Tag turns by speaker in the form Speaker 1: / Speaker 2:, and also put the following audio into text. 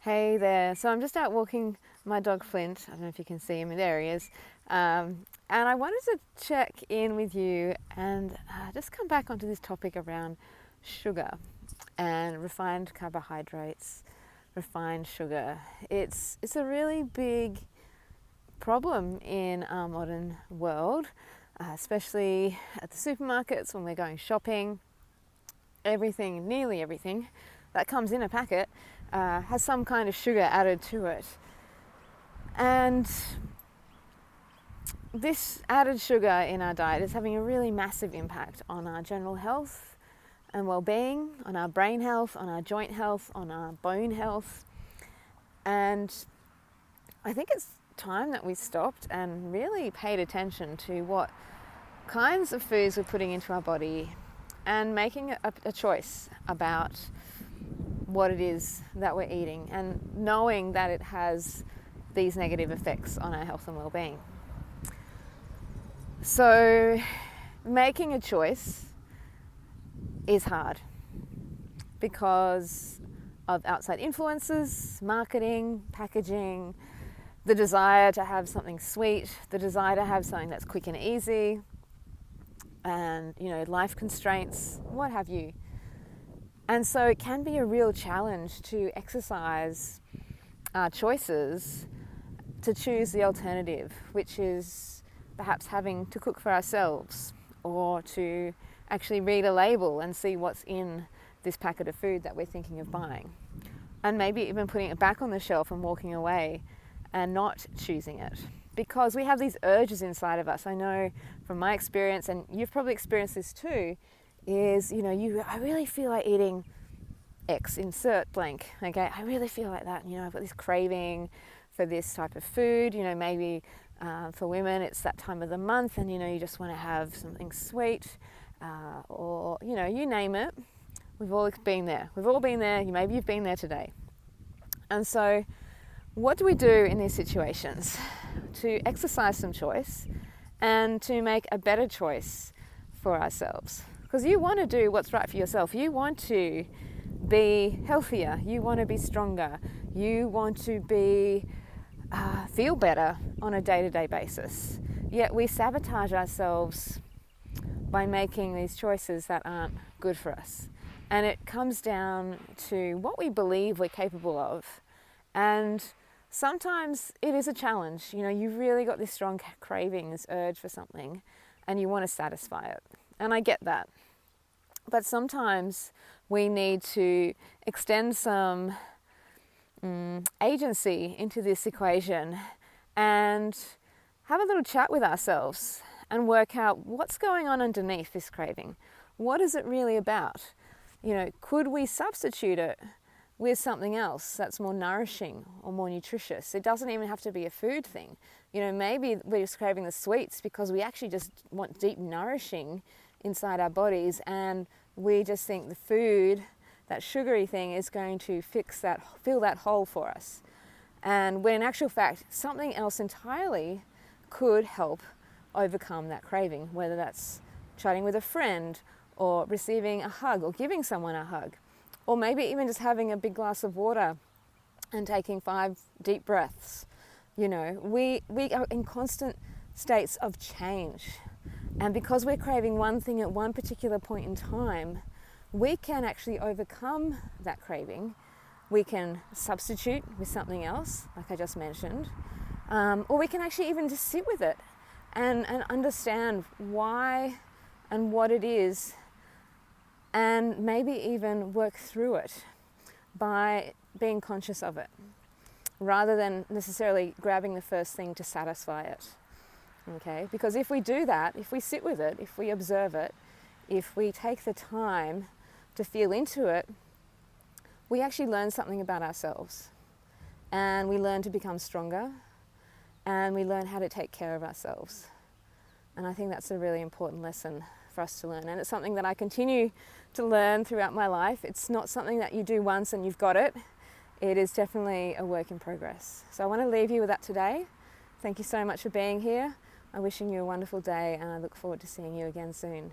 Speaker 1: Hey there. So I'm just out walking my dog Flint. I don't know if you can see him. There he is. And I wanted to check in with you and just come back onto this topic around sugar and refined carbohydrates, refined sugar. It's a really big problem in our modern world, especially at the supermarkets when we're going shopping. Everything, nearly everything that comes in a packet has some kind of sugar added to it. And this added sugar in our diet is having a really massive impact on our general health and well-being, on our brain health, on our joint health, on our bone health. And I think it's time that we stopped and really paid attention to what kinds of foods we're putting into our body and making a choice about what it is that we're eating and knowing that it has these negative effects on our health and well-being. So making a choice is hard because of outside influences, marketing, packaging, the desire to have something sweet, the desire to have something that's quick and easy, and life constraints, what have you. And so it can be a real challenge to exercise our choices to choose the alternative, which is perhaps having to cook for ourselves or to actually read a label and see what's in this packet of food that we're thinking of buying. And maybe even putting it back on the shelf and walking away and not choosing it. Because we have these urges inside of us. I know from my experience, and you've probably experienced this too, is, I really feel like eating X, insert blank, okay? I really feel like that, I've got this craving for this type of food, maybe for women it's that time of the month and, you just want to have something sweet or, you name it. We've all been there. We've all been there. Maybe you've been there today. And so what do we do in these situations to exercise some choice and to make a better choice for ourselves? Because you want to do what's right for yourself. You want to be healthier. You want to be stronger. You want to feel better on a day-to-day basis. Yet we sabotage ourselves by making these choices that aren't good for us. And it comes down to what we believe we're capable of. And sometimes it is a challenge. You've really got this strong craving, this urge for something, and you want to satisfy it. And I get that. But sometimes we need to extend some agency into this equation and have a little chat with ourselves and work out what's going on underneath this craving. What is it really about? Could we substitute it with something else that's more nourishing or more nutritious? It doesn't even have to be a food thing. Maybe we're just craving the sweets because we actually just want deep nourishing inside our bodies, and we just think the food, that sugary thing, is going to fill that hole for us. And when in actual fact, something else entirely could help overcome that craving, whether that's chatting with a friend or receiving a hug or giving someone a hug, or maybe even just having a big glass of water and taking 5 deep breaths. We are in constant states of change. And because we're craving one thing at one particular point in time, we can actually overcome that craving. We can substitute with something else, like I just mentioned, or we can actually even just sit with it and understand why and what it is, and maybe even work through it by being conscious of it, rather than necessarily grabbing the first thing to satisfy it. Okay, because if we do that, if we sit with it, if we observe it, if we take the time to feel into it, we actually learn something about ourselves, and we learn to become stronger, and we learn how to take care of ourselves. And I think that's a really important lesson for us to learn, and it's something that I continue to learn throughout my life. It's not something that you do once and you've got it. It is definitely a work in progress. So I want to leave you with that today. Thank you so much for being here. I'm wishing you a wonderful day, and I look forward to seeing you again soon.